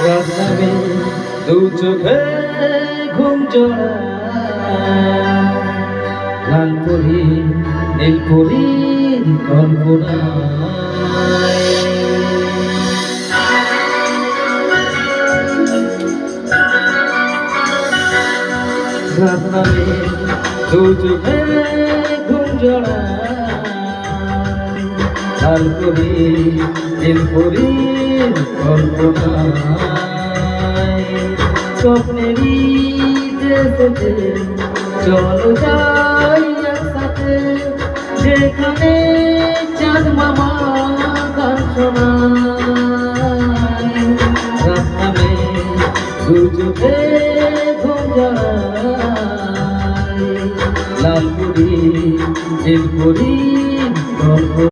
রাত নামে দু চোখে ঘুম জড়ায়, লাল পরি নীল পরির কল্পনায়। রাত নামে দু চোখে ঘুম জড়ায়, লাল পরি নীল পরির কল্পনায়। স্বপ্নেরই দেশেতে চলো যাই একসাথে, যেখানে চাঁদ মামা গান শোনায়। রাত নামে দু চোখে ঘুম জড়ায়, লাল পরি নীল পরি।